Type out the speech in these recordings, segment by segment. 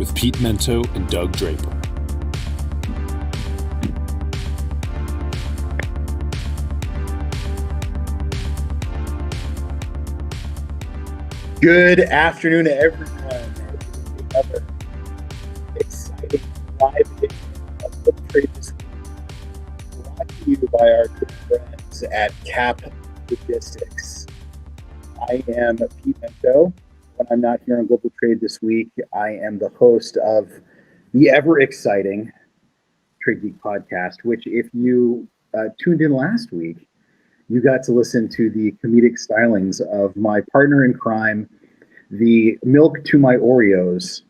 with Pete Mento and Doug Draper. Good afternoon to everyone. Another exciting live edition of Global Trade this week, brought to you by our good friends at Uptime Logistics. I am Pete Mento. When I'm not here on Global Trade this week, I am the host of the ever exciting TradeGeek podcast, which if you tuned in last week, you got to listen to the comedic stylings of my partner in crime, the milk to my Oreos,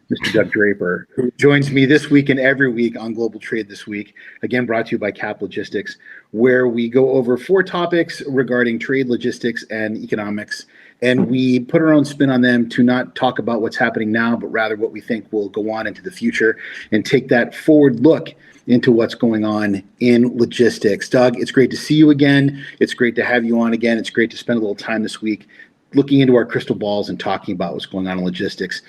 Mr. Doug Draper, who joins me this week and every week on Global Trade this week, again brought to you by Uptime Logistics, where we go over 4 topics regarding trade, logistics, and economics, and we put our own spin on them to not talk about what's happening now, but rather what we think will go on into the future and take that forward look into what's going on in logistics. Doug, it's great to see you again. It's great to have you on again. It's great to spend a little time this week looking into our crystal balls and talking about what's going on in logistics.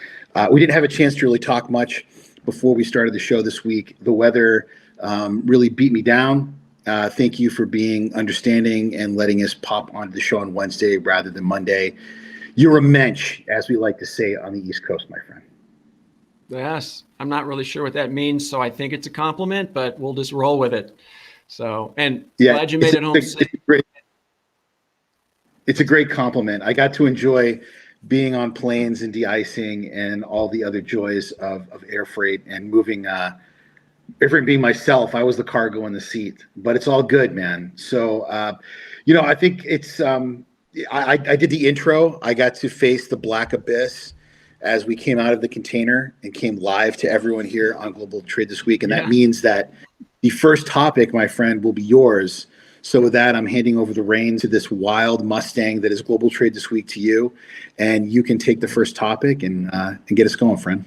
We didn't have a chance to really talk much before we started the show this week. The weather really beat me down. Thank you for being understanding and letting us pop onto the show on Wednesday rather than Monday. You're a mensch, as we like to say on the East Coast, my friend. Yes, I'm not really sure what that means, so I think it's a compliment, but we'll just roll with it. So, and yeah, glad you made it home safe. It's a great compliment. I got to enjoy being on planes and de-icing and all the other joys of air freight and moving. Air freight being myself, I was the cargo in the seat, but it's all good, man. So, I think it's. I did the intro. I got to face the black abyss as we came out of the container and came live to everyone here on Global Trade this week, and that means that the first topic, my friend, will be yours. So with that, I'm handing over the reins to this wild Mustang that is Global Trade this week to you, and you can take the first topic and get us going, friend.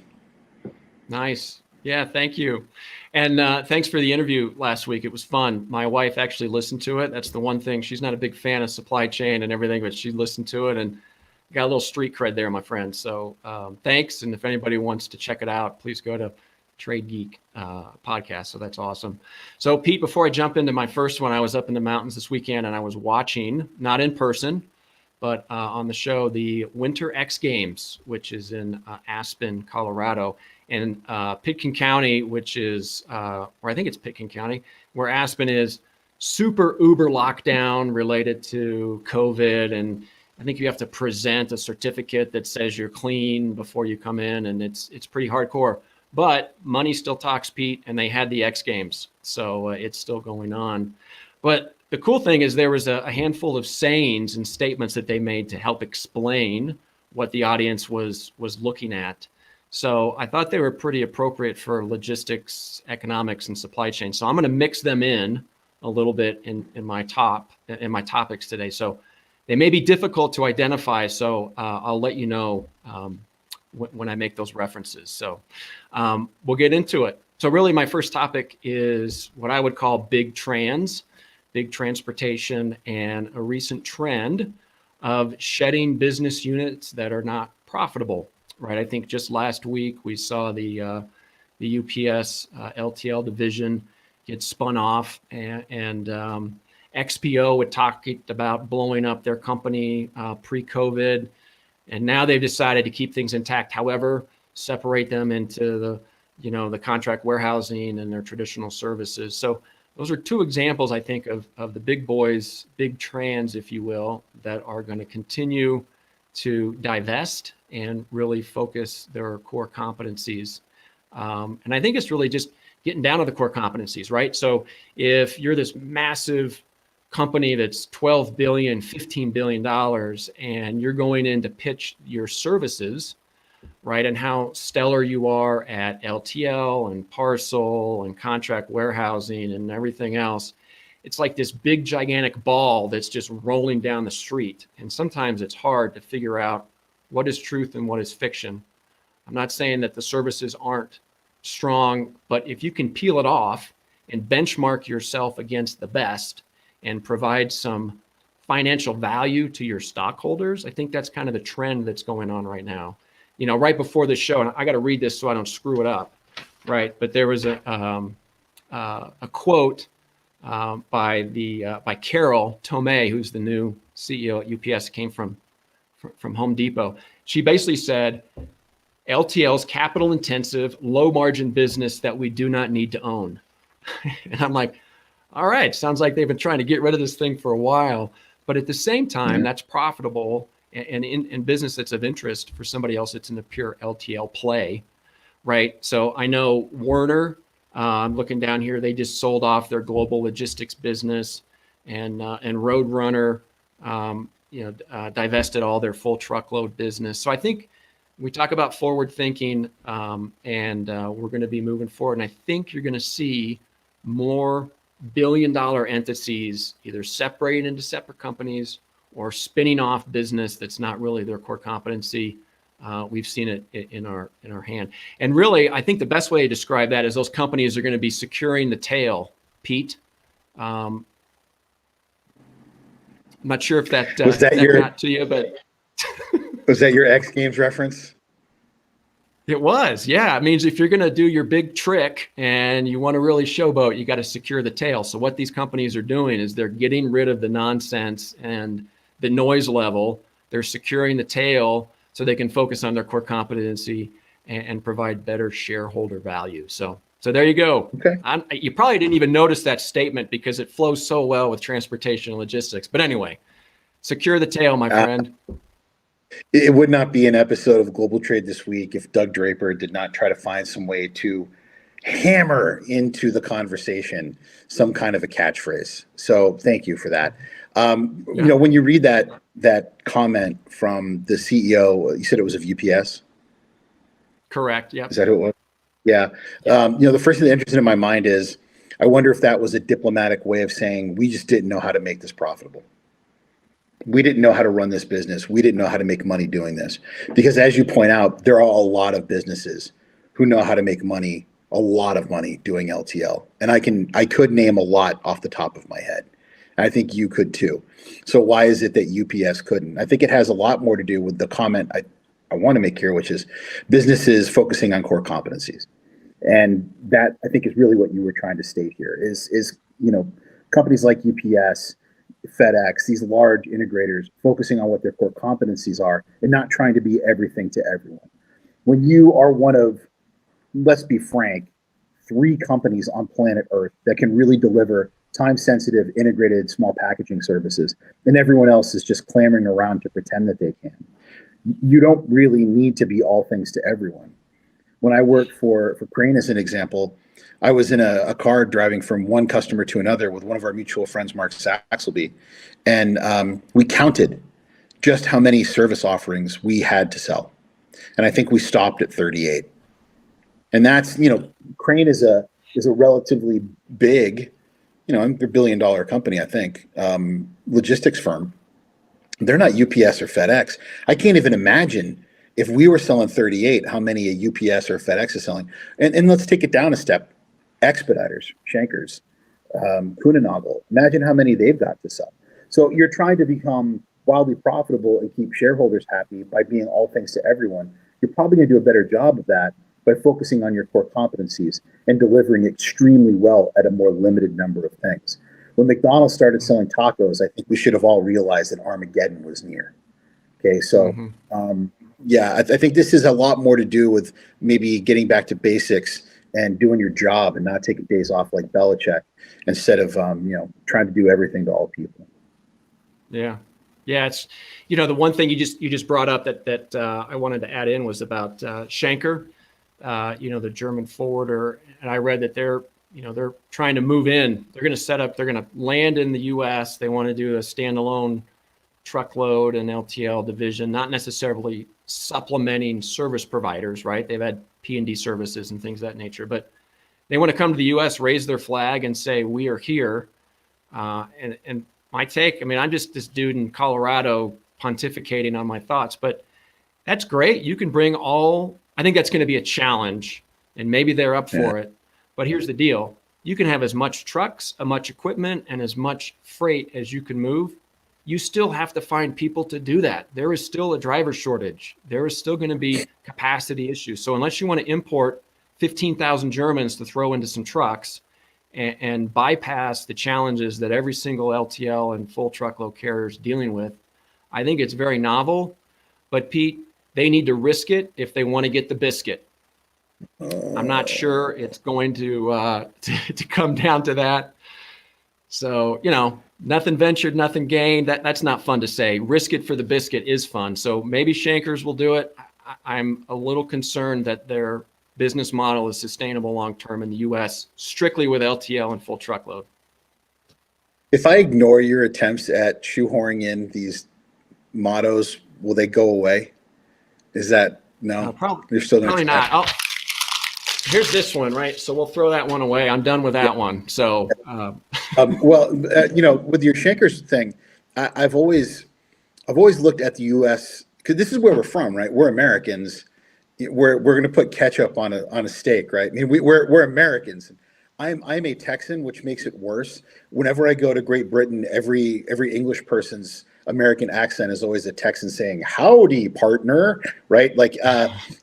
Nice. Yeah, thank you. And thanks for the interview last week. It was fun. My wife actually listened to it. That's the one thing. She's not a big fan of supply chain and everything, but she listened to it and got a little street cred there, my friend. So thanks. And if anybody wants to check it out, please go to TradeGeek podcast. So that's awesome. So Pete, before I jump into my first one, I was up in the mountains this weekend and I was watching, not in person, but on the show, the Winter X Games, which is in Aspen, Colorado, and Pitkin County, which is, or I think it's Pitkin County, where Aspen is super uber lockdown related to COVID. And I think you have to present a certificate that says you're clean before you come in. And it's pretty hardcore. But money still talks, Pete, and they had the X Games. So it's still going on. But the cool thing is there was a handful of sayings and statements that they made to help explain what the audience was looking at. So I thought they were pretty appropriate for logistics, economics, and supply chain. So I'm going to mix them in a little bit in my topics today. So they may be difficult to identify. So I'll let you know when I make those references. So we'll get into it. So really my first topic is what I would call big transportation, and a recent trend of shedding business units that are not profitable, right? I think just last week we saw the UPS LTL division get spun off, and XPO had talked about blowing up their company pre-COVID. And now they've decided to keep things intact. However, separate them into the contract warehousing and their traditional services. So those are 2 examples, I think, of the big boys, big trans, if you will, that are going to continue to divest and really focus their core competencies. And I think it's really just getting down to the core competencies, right? So if you're this massive company that's $12 billion, $15 billion, and you're going in to pitch your services, right, and how stellar you are at LTL and parcel and contract warehousing and everything else, it's like this big, gigantic ball that's just rolling down the street. And sometimes it's hard to figure out what is truth and what is fiction. I'm not saying that the services aren't strong, but if you can peel it off and benchmark yourself against the best and provide some financial value to your stockholders, I think that's kind of the trend that's going on right now. right before the show, and I got to read this so I don't screw it up, right? But there was a quote by Carol Tomei, who's the new CEO at UPS, came from Home Depot. She basically said, LTL's capital intensive, low margin business that we do not need to own. And I'm like, all right, sounds like they've been trying to get rid of this thing for a while. But at the same time, that's profitable and in business that's of interest for somebody else that's in the pure LTL play, right? So I know Werner, I'm looking down here, they just sold off their global logistics business, and Roadrunner, divested all their full truckload business. So I think we talk about forward thinking, and we're going to be moving forward. And I think you're going to see more billion-dollar entities either separated into separate companies or spinning off business that's not really their core competency. We've seen it in our hand. And really, I think the best way to describe that is those companies are going to be securing the tail, Pete. I'm not sure if that got to you, but was that your X Games reference? It was, yeah. It means if you're going to do your big trick and you want to really showboat, you got to secure the tail. So what these companies are doing is they're getting rid of the nonsense and the noise level. They're securing the tail so they can focus on their core competency and provide better shareholder value. So there you go. Okay. You probably didn't even notice that statement because it flows so well with transportation and logistics. But anyway, secure the tail, my friend. It would not be an episode of Global Trade This Week if Doug Draper did not try to find some way to hammer into the conversation some kind of a catchphrase. So thank you for that. When you read that comment from the CEO, you said it was of UPS? Correct. Yeah. Is that who it was? Yeah. The first thing that interested in my mind is, I wonder if that was a diplomatic way of saying we just didn't know how to make this profitable. We didn't know how to run this business. We didn't know how to make money doing this. Because as you point out, there are a lot of businesses who know how to make money, a lot of money doing LTL. And I could name a lot off the top of my head. I think you could too. So why is it that UPS couldn't? I think it has a lot more to do with the comment I want to make here, which is businesses focusing on core competencies. And that, I think, is really what you were trying to state here is companies like UPS, FedEx, these large integrators focusing on what their core competencies are and not trying to be everything to everyone. When you are one of, let's be frank, 3 companies on planet Earth that can really deliver time-sensitive, integrated small packaging services, and everyone else is just clamoring around to pretend that they can, you don't really need to be all things to everyone. When I worked for Crane, as an example, I was in a car driving from one customer to another with one of our mutual friends, Mark Saxelby, and we counted just how many service offerings we had to sell. And I think we stopped at 38. And that's, Crane is a relatively big, they're $1 billion company, I think, logistics firm. They're not UPS or FedEx. I can't even imagine if we were selling 38, how many a UPS or FedEx is selling. And let's take it down a step. Expeditors, Shankers, Kuehne+Nagel. Imagine how many they've got to sell. So you're trying to become wildly profitable and keep shareholders happy by being all things to everyone. You're probably going to do a better job of that by focusing on your core competencies and delivering extremely well at a more limited number of things. When McDonald's started selling tacos, I think we should have all realized that Armageddon was near. Okay, so I think this is a lot more to do with maybe getting back to basics and doing your job and not taking days off like Belichick instead of trying to do everything to all people. Yeah. It's the one thing you just brought up that I wanted to add in was about Schenker, the German forwarder, and I read that they're trying to move in. They're going to land in the U.S. They want to do a standalone truckload and LTL division, not necessarily supplementing service providers, right? They've had P&D services and things of that nature, but they want to come to the U.S., raise their flag and say, we are here. And my take, I'm just this dude in Colorado pontificating on my thoughts, but that's great. You can bring I think that's going to be a challenge, and maybe they're up for it. But here's the deal. You can have as much trucks, as much equipment, and as much freight as you can move. you still have to find people to do that. There is still a driver shortage. There is still going to be capacity issues. So unless you want to import 15,000 Germans to throw into some trucks and bypass the challenges that every single LTL and full truckload carrier is dealing with, I think it's very novel. But Pete, they need to risk it if they want to get the biscuit. I'm not sure it's going to come down to that. So, nothing ventured, nothing gained. That's not fun to say. Risk it for the biscuit is fun. So maybe Shankers will do it. I'm a little concerned that their business model is sustainable long-term in the U.S., strictly with LTL and full truckload. If I ignore your attempts at shoehorning in these mottos, will they go away? Is that no? Probably not. Here's this one, right? So we'll throw that one away. I'm done with that one. So, with your Shankers thing, I've always looked at the U.S. because this is where we're from, right? We're Americans. We're going to put ketchup on a steak, right? I mean, we're Americans. I'm a Texan, which makes it worse. Whenever I go to Great Britain, every English person's American accent is always a Texan saying "Howdy, partner," right? Like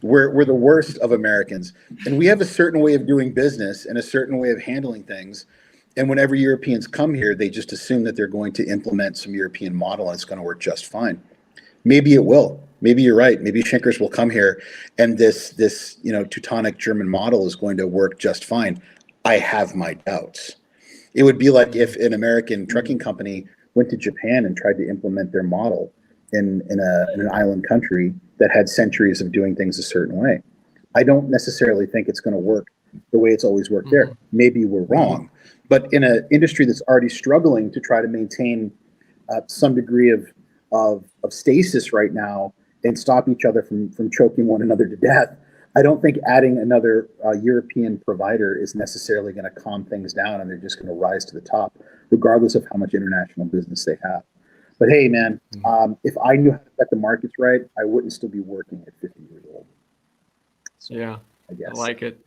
we're the worst of Americans, and we have a certain way of doing business and a certain way of handling things. And whenever Europeans come here, they just assume that they're going to implement some European model and it's going to work just fine. Maybe it will. Maybe you're right. Maybe Shankers will come here, and this Teutonic German model is going to work just fine. I have my doubts. It would be like if an American trucking company went to Japan and tried to implement their model in an island country that had centuries of doing things a certain way. I don't necessarily think it's going to work the way it's always worked there. Maybe we're wrong, but in an industry that's already struggling to try to maintain some degree of stasis right now and stop each other from choking one another to death, I don't think adding another European provider is necessarily going to calm things down, and they're just going to rise to the top, regardless of how much international business they have. But hey, man, if I knew how to set the markets right, I wouldn't still be working at 50 years old. So, yeah, I guess. I like it.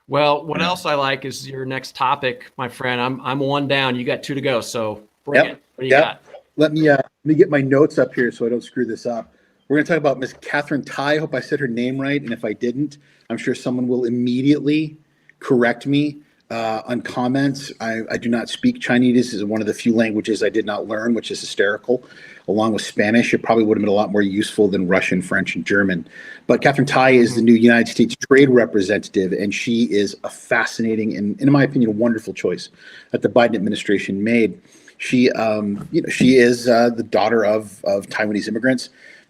What else I like is your next topic, my friend. I'm one down. You got two to go, so bring it. What do you got? Let me get my notes up here so I don't screw this up. We're going to talk about Miss Katherine Tai. I hope I said her name right, and if I didn't, I'm sure someone will immediately correct me on comments. I do not speak Chinese. This is one of the few languages I did not learn, which is hysterical. Along with Spanish, it probably would have been a lot more useful than Russian, French, and German. But Katherine Tai is the new United States Trade Representative, and she is a fascinating and, in my opinion, a wonderful choice that the Biden administration made. She is the daughter of Taiwanese immigrants,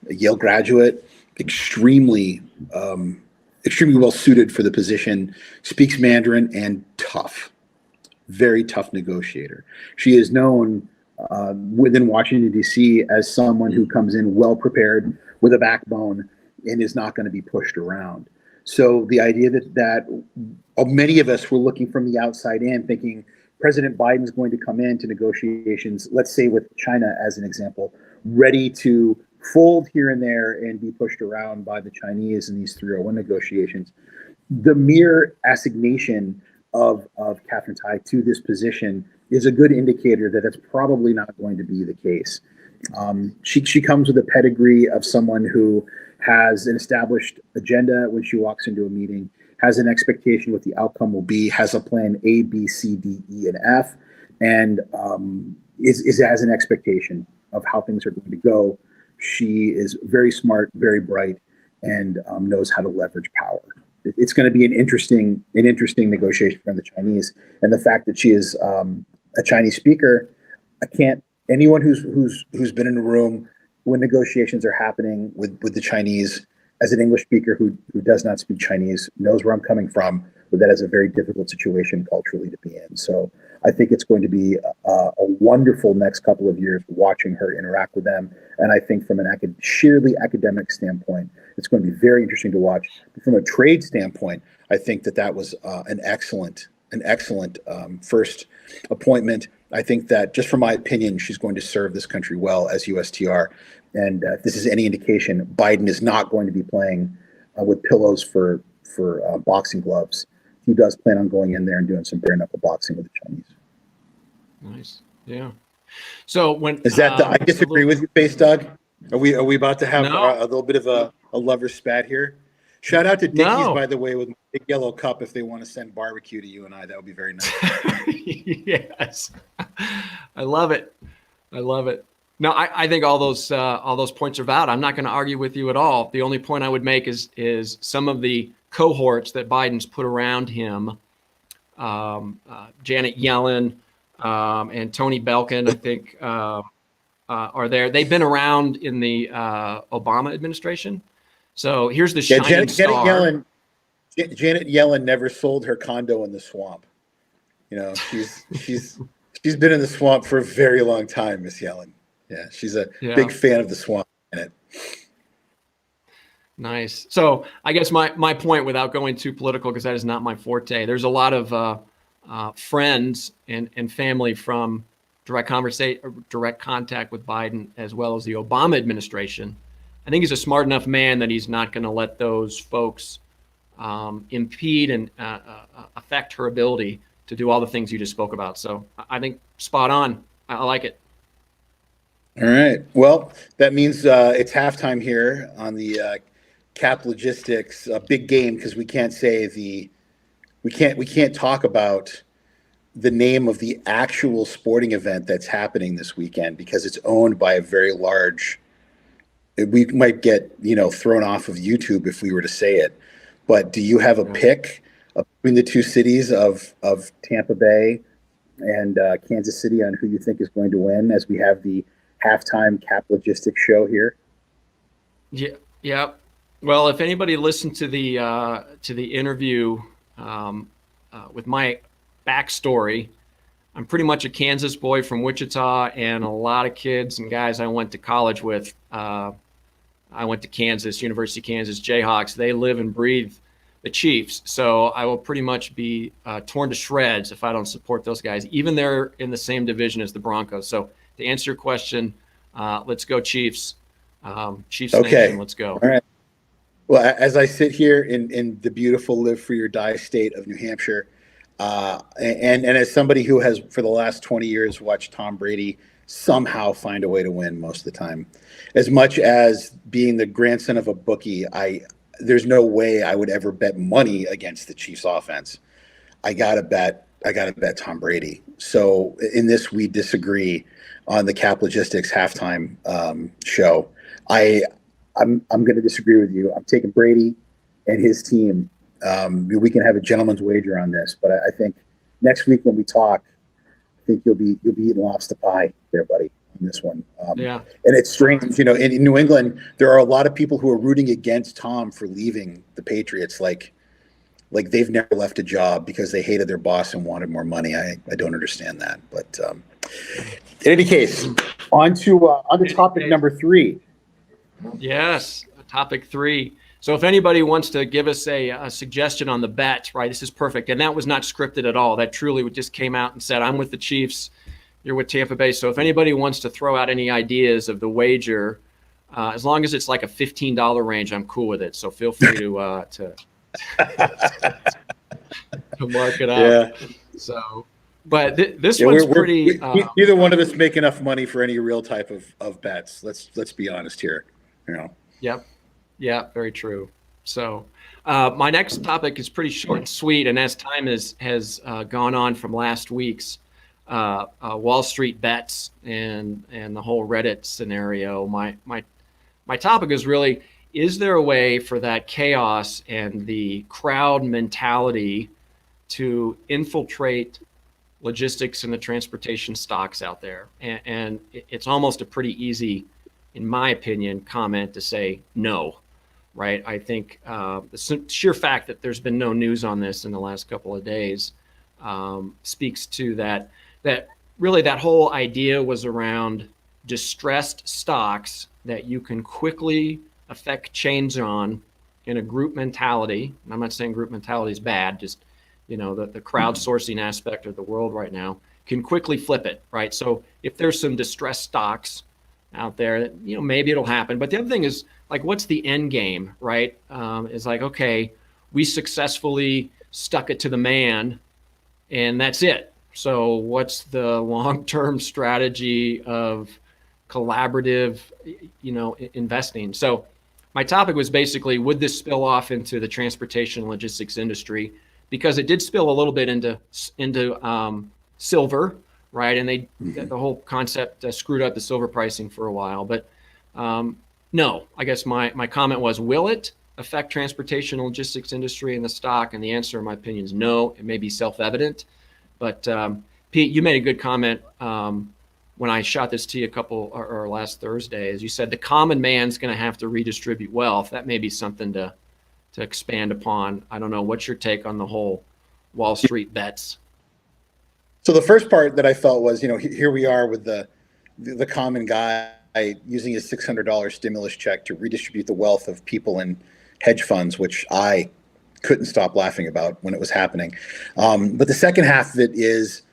a Yale graduate, extremely well suited for the position, speaks Mandarin, and tough, very tough negotiator. She is known within Washington, D.C. as someone who comes in well prepared with a backbone and is not going to be pushed around. So the idea that many of us were looking from the outside in, thinking President Biden is going to come into negotiations, let's say with China as an example, ready to fold here and there and be pushed around by the Chinese in these 301 negotiations. The mere assignation of Katherine Tai to this position is a good indicator that that's probably not going to be the case. She comes with a pedigree of someone who has an established agenda when she walks into a meeting, has an expectation what the outcome will be, has a plan A, B, C, D, E, and F, and has an expectation of how things are going to go. She is very smart, very bright, and knows how to leverage power. It's going to be an interesting negotiation from the Chinese, and the fact that she is a Chinese speaker, anyone who's been in a room when negotiations are happening with the Chinese as an English speaker who does not speak Chinese knows where I'm coming from, but that is a very difficult situation culturally to be in. So I think it's going to be a wonderful next couple of years watching her interact with them. And I think from an sheerly academic standpoint, it's going to be very interesting to watch. But from a trade standpoint, I think that was an excellent first appointment. I think that, just from my opinion, she's going to serve this country well as USTR. And if this is any indication, Biden is not going to be playing with pillows for boxing gloves. He does plan on going in there and doing some bare knuckle boxing with the Chinese. Nice. Yeah. So when Is that I disagree with you, face Doug? Are we about to have No. a little bit of a lover spat here? Shout out to Dickies, No. by the way, with my big yellow cup. If they want to send barbecue to you and I, that would be very nice. Yes, I love it. I love it. No, I think all those points are valid. I'm not going to argue with you at all. The only point I would make is some of the cohorts that Biden's put around him, Janet Yellen and Tony Belkin, I think, are there. They've been around in the Obama administration. So here's the shining star. Janet Yellen never sold her condo in the swamp. You know, she's been in the swamp for a very long time, Miss Yellen. Yeah, she's a big fan of the swamp in it. Nice. So I guess my point, without going too political, because that is not my forte, there's a lot of friends and family from direct contact with Biden, as well as the Obama administration. I think he's a smart enough man that he's not going to let those folks impede and affect her ability to do all the things you just spoke about. So I think spot on. I like it. All right. Well, that means it's halftime here on the Cap Logistics big game, because we can't talk about the name of the actual sporting event that's happening this weekend, because it's owned by a very large. We might get thrown off of YouTube if we were to say it. But do you have a pick between the two cities of Tampa Bay and Kansas City on who you think is going to win, as we have the halftime Cap Logistics show here? Yeah. Well, if anybody listened to the interview with my backstory, I'm pretty much a Kansas boy from Wichita, and a lot of kids and guys I went to college with. I went to Kansas, University of Kansas Jayhawks. They live and breathe the Chiefs. So I will pretty much be torn to shreds if I don't support those guys, even they're in the same division as the Broncos. So to answer your question, let's go Chiefs. Chiefs Nation, let's go. All right. Well, as I sit here in the beautiful live free or die state of New Hampshire, and as somebody who has for the last 20 years watched Tom Brady somehow find a way to win most of the time, as much as being the grandson of a bookie, there's no way I would ever bet money against the Chiefs offense. I gotta bet Tom Brady. So in this, we disagree on the Cap Logistics halftime show. I'm going to disagree with you. I'm taking Brady and his team. We can have a gentleman's wager on this, but I think next week when we talk, I think you'll be eating lobster pie there, buddy, on this one. Yeah. And it's strange, in New England, there are a lot of people who are rooting against Tom for leaving the Patriots, like they've never left a job because they hated their boss and wanted more money. I don't understand that. But in any case, on to topic number 3. Yes, topic 3. So if anybody wants to give us a suggestion on the bet, right, this is perfect. And that was not scripted at all. That truly just came out and said, I'm with the Chiefs, you're with Tampa Bay. So if anybody wants to throw out any ideas of the wager, as long as it's like a $15 range, I'm cool with it. So feel free to mark it up. Yeah. So, but this one's pretty. Neither one of us make enough money for any real type of bets. Let's be honest here. Yep. Yeah, very true. So my next topic is pretty short and sweet. And as time has gone on from last week's Wallstreetbets and the whole Reddit scenario, my topic is really, is there a way for that chaos and the crowd mentality to infiltrate logistics and the transportation stocks out there? And it's almost a pretty easy, in my opinion, comment to say no. Right. I think the sheer fact that there's been no news on this in the last couple of days speaks to that really that whole idea was around distressed stocks that you can quickly affect change on in a group mentality. And I'm not saying group mentality is bad, just, the crowdsourcing aspect of the world right now can quickly flip it. Right. So if there's some distressed stocks out there, maybe it'll happen. But the other thing is, like, what's the end game, right? Is like, okay, we successfully stuck it to the man and that's it, So what's the long-term strategy of collaborative, investing? So my topic was basically, would this spill off into the transportation logistics industry? Because it did spill a little bit into silver, right? And the whole concept screwed up the silver pricing for a while. But no, I guess my comment was, will it affect transportation and logistics industry and the stock? And the answer, in my opinion, is no. It may be self-evident. But Pete, you made a good comment when I shot this to you or last Thursday, as you said, the common man's going to have to redistribute wealth. That may be something to expand upon. I don't know. What's your take on the whole Wallstreetbets? So the first part that I felt was, here we are with the common guy using his $600 stimulus check to redistribute the wealth of people in hedge funds, which I couldn't stop laughing about when it was happening. But the second half of it is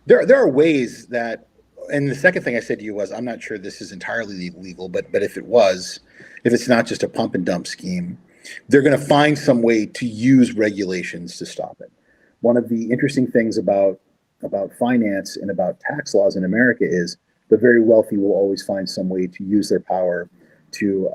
there are ways that, and the second thing I said to you was, I'm not sure this is entirely legal, but if it's not just a pump and dump scheme, they're going to find some way to use regulations to stop it. One of the interesting things about finance and about tax laws in America is the very wealthy will always find some way to use their power to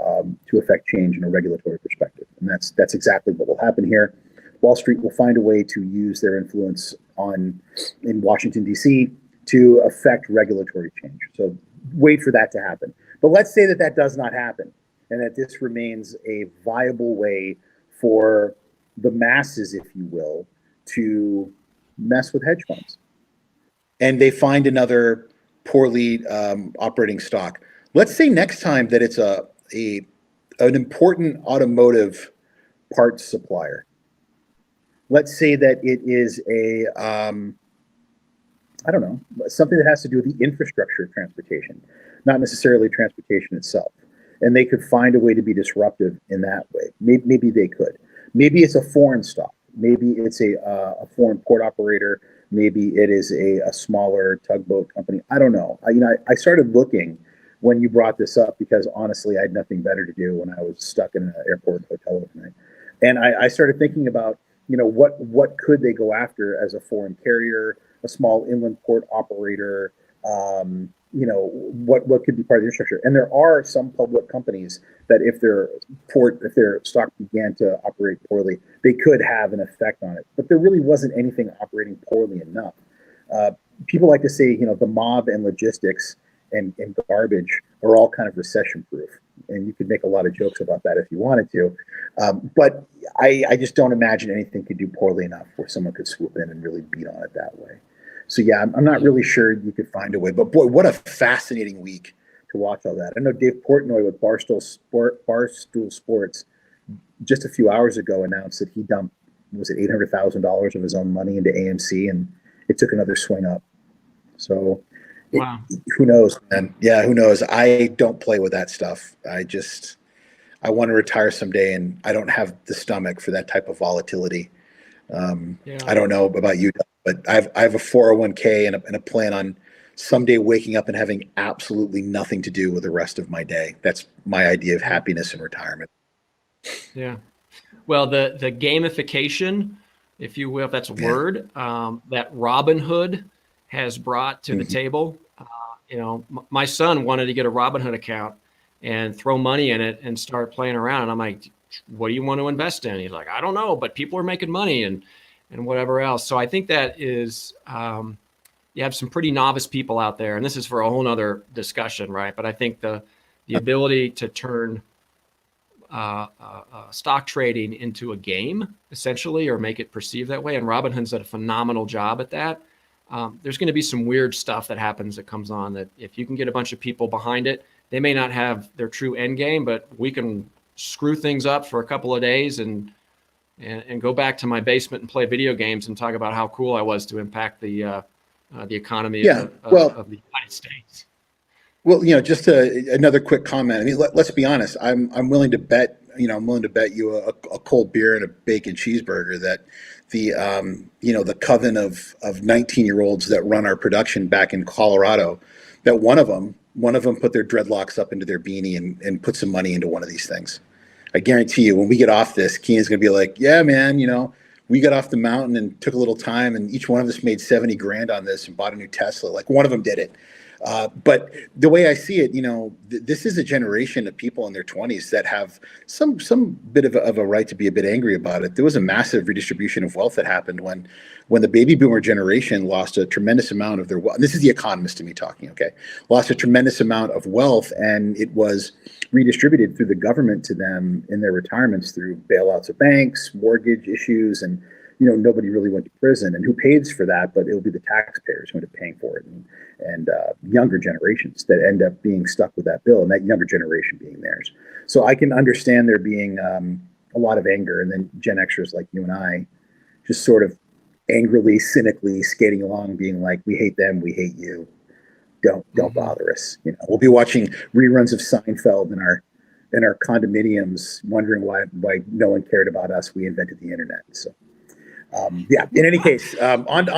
affect change in a regulatory perspective. And that's exactly what will happen here. Wall Street will find a way to use their influence in Washington, D.C. to affect regulatory change. So wait for that to happen. But let's say that does not happen, and that this remains a viable way for the masses, if you will, to mess with hedge funds. And they find another poorly operating stock. Let's say next time that it's an important automotive parts supplier. Let's say that it is something that has to do with the infrastructure of transportation, not necessarily transportation itself. And they could find a way to be disruptive in that way. Maybe they could. Maybe it's a foreign stock. Maybe it's a foreign port operator. Maybe it is a smaller tugboat company. I don't know. I started looking when you brought this up because honestly, I had nothing better to do when I was stuck in an airport hotel overnight. And I started thinking about, what could they go after as a foreign carrier, a small inland port operator, what could be part of the infrastructure. And there are some public companies that if their stock began to operate poorly, they could have an effect on it. But there really wasn't anything operating poorly enough. People like to say, the mob and logistics and garbage are all kind of recession proof. And you could make a lot of jokes about that if you wanted to. But I just don't imagine anything could do poorly enough where someone could swoop in and really beat on it that way. So yeah, I'm not really sure you could find a way, but boy, what a fascinating week to watch all that. I know Dave Portnoy with Barstool Sports just a few hours ago announced that he dumped, was it $800,000 of his own money into AMC, and it took another swing up. So wow. Who knows, man? Yeah, who knows? I don't play with that stuff. I want to retire someday, and I don't have the stomach for that type of volatility. I don't know about you, but I have a 401k and a plan on someday waking up and having absolutely nothing to do with the rest of my day. That's my idea of happiness in retirement. Yeah. Well, the gamification, if you will, if that's a word, that Robinhood has brought to the table. My son wanted to get a Robinhood account and throw money in it and start playing around. And I'm like, what do you want to invest in? He's like, I don't know, but people are making money and whatever else. So I think that is, you have some pretty novice people out there, and this is for a whole nother discussion, right? But I think the ability to turn stock trading into a game, essentially, or make it perceived that way. And Robinhood's done a phenomenal job at that. There's going to be some weird stuff that happens that comes on that if you can get a bunch of people behind it, they may not have their true end game, but we can screw things up for a couple of days and go back to my basement and play video games and talk about how cool I was to impact the economy of the United States. Well, just another quick comment. I mean, let's be honest. I'm willing to bet. I'm willing to bet you a cold beer and a bacon cheeseburger that the coven of 19-year-olds that run our production back in Colorado, that one of them put their dreadlocks up into their beanie and put some money into one of these things. I guarantee you, when we get off this, Keenan's going to be like, yeah, man, we got off the mountain and took a little time, and each one of us made 70 grand on this and bought a new Tesla. Like one of them did it. But the way I see it, this is a generation of people in their 20s that have some bit of a right to be a bit angry about it. There was a massive redistribution of wealth that happened when the baby boomer generation lost a tremendous amount of their wealth. This is the economist in me talking, okay? Lost a tremendous amount of wealth, and it was redistributed through the government to them in their retirements through bailouts of banks, mortgage issues, and nobody really went to prison. And who pays for that? But it'll be the taxpayers who end up paying for it, and younger generations that end up being stuck with that bill, and that younger generation being theirs. So I can understand there being a lot of anger, and then Gen Xers like you and I just sort of angrily, cynically skating along, being like, "We hate them, we hate you. Don't bother us." We'll be watching reruns of Seinfeld in our condominiums, wondering why no one cared about us. We invented the internet. So. In any case, onto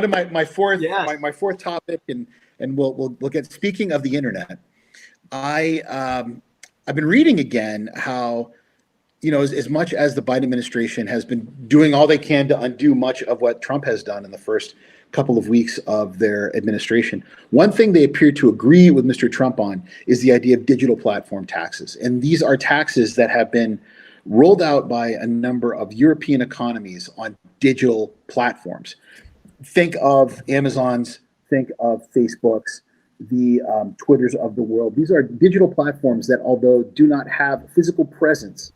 my fourth my fourth topic, and we'll get, speaking of the internet. I've been reading again how as much as the Biden administration has been doing all they can to undo much of what Trump has done in the first couple of weeks of their administration, one thing they appear to agree with Mr. Trump on is the idea of digital platform taxes. And these are taxes that have been rolled out by a number of European economies on digital platforms. Think of Amazon's, think of Facebook's, the Twitters of the world. These are digital platforms that, although do not have physical presence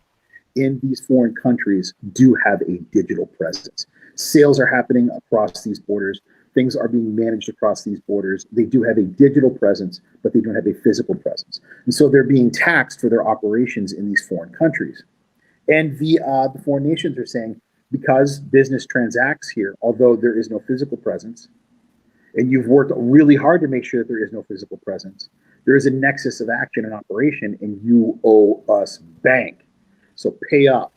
in these foreign countries, do have a digital presence. Sales are happening across these borders. Things are being managed across these borders. They do have a digital presence, but they don't have a physical presence. And so they're being taxed for their operations in these foreign countries. And the foreign nations are saying, because business transacts here, although there is no physical presence, and you've worked really hard to make sure that there is no physical presence, there is a nexus of action and operation, and you owe us bank. So pay up.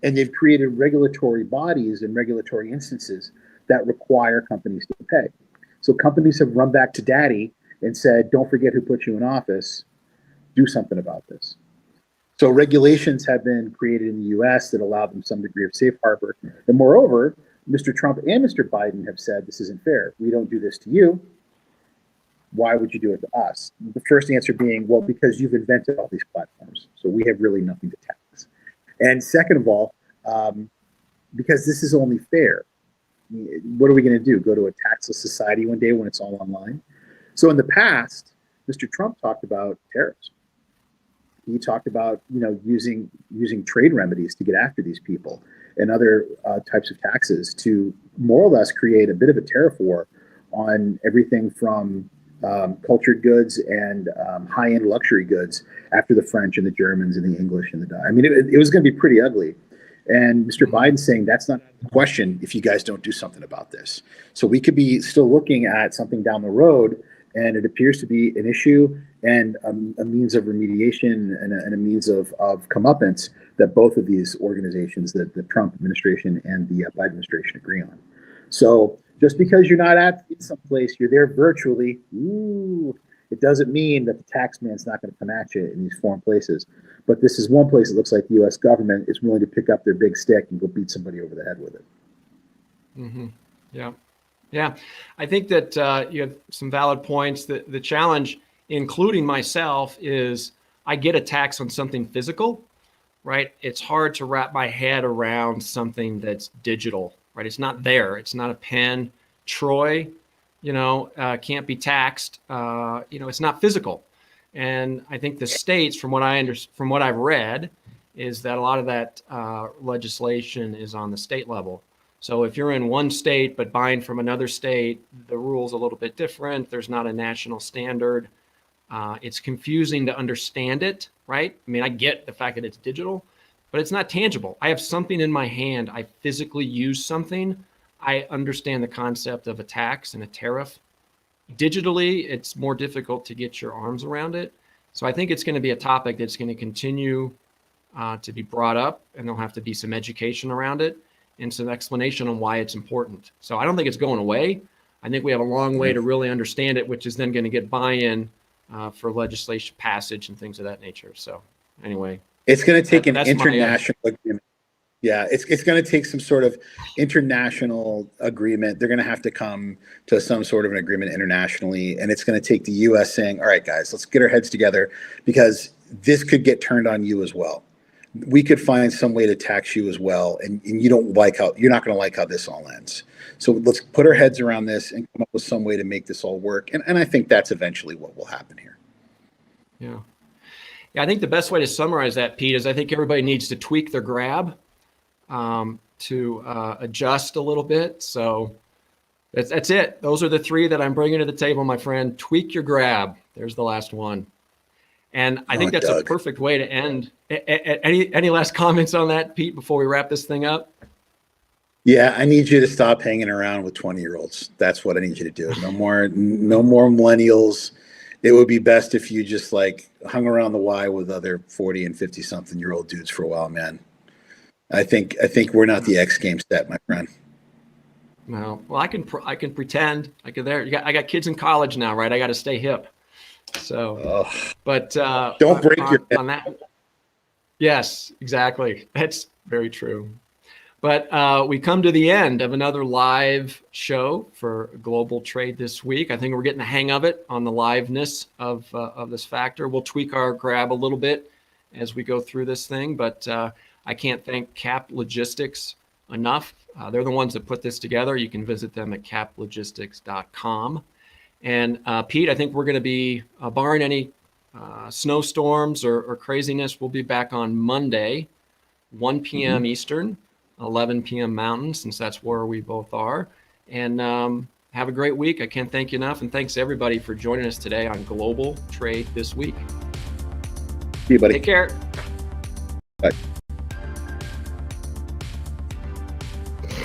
And they've created regulatory bodies and regulatory instances that require companies to pay. So companies have run back to daddy and said, don't forget who put you in office. Do something about this. So regulations have been created in the U.S. that allow them some degree of safe harbor. And moreover, Mr. Trump and Mr. Biden have said this isn't fair. We don't do this to you. Why would you do it to us? The first answer being, well, because you've invented all these platforms. So we have really nothing to tax. And second of all, because this is only fair. What are we going to do? Go to a taxless society one day when it's all online? So in the past, Mr. Trump talked about tariffs. He talked about using trade remedies to get after these people, and other types of taxes to more or less create a bit of a tariff war on everything from cultured goods and high-end luxury goods after the French and the Germans and the English and the Dutch. I mean, it was going to be pretty ugly. And Mr. Biden's saying that's not a question if you guys don't do something about this. So we could be still looking at something down the road, and it appears to be an issue and a means of remediation and a means of comeuppance that both of these organizations, the Trump administration and the Biden administration, agree on. So just because you're not at someplace, you're there virtually, it doesn't mean that the tax man's not going to come at you in these foreign places. But this is one place that looks like the U.S. government is willing to pick up their big stick and go beat somebody over the head with it. Mm-hmm. Yeah. I think that you have some valid points. The challenge, including myself, is I get a tax on something physical, right? It's hard to wrap my head around something that's digital, right? It's not there. It's not a pen. Troy, can't be taxed. It's not physical. And I think the states, from what I've read, is that a lot of that legislation is on the state level. So if you're in one state but buying from another state, the rule's a little bit different. There's not a national standard. It's confusing to understand it, right? I mean, I get the fact that it's digital, but it's not tangible. I have something in my hand. I physically use something. I understand the concept of a tax and a tariff. Digitally, it's more difficult to get your arms around it. So I think it's going to be a topic that's going to continue to be brought up, and there'll have to be some education around it and some explanation on why it's important. So I don't think it's going away. I think we have a long way to really understand it, which is then going to get buy-in for legislation passage and things of that nature. So anyway. It's going to take an international agreement. Yeah, it's going to take some sort of international agreement. They're going to have to come to some sort of an agreement internationally, and it's going to take the U.S. saying, "All right, guys, let's get our heads together," because this could get turned on you as well. We could find some way to tax you as well, and you're not going to like how this all ends. So let's put our heads around this and come up with some way to make this all work. And I think that's eventually what will happen here. Yeah. Yeah, I think the best way to summarize that, Pete, is I think everybody needs to tweak their grab to adjust a little bit. So that's it. Those are the three that I'm bringing to the table, my friend. Tweak your grab. There's the last one. And I think that's Doug. a perfect way to end. Any last comments on that, Pete, before we wrap this thing up? Yeah, I need you to stop hanging around with 20-year-olds. That's what I need you to do. No more millennials. It would be best if you just like hung around the Y with other 40 and 50 something year old dudes for a while, man. I think we're not the X Games set, my friend. No, well, I can pretend. I got kids in college now, right? I got to stay hip. So, but don't break your head on that. Yes, exactly. That's very true. But we come to the end of another live show for Global Trade this week. I think we're getting the hang of it on the liveness of this factor. We'll tweak our grab a little bit as we go through this thing, but I can't thank Cap Logistics enough. They're the ones that put this together. You can visit them at caplogistics.com. And Pete, I think we're going to be, barring any snowstorms or craziness, we'll be back on Monday, 1 p.m. Eastern, 11 p.m. Mountain, since that's where we both are. And have a great week. I can't thank you enough. And thanks everybody for joining us today on Global Trade This Week. See you, buddy. Take care. Bye.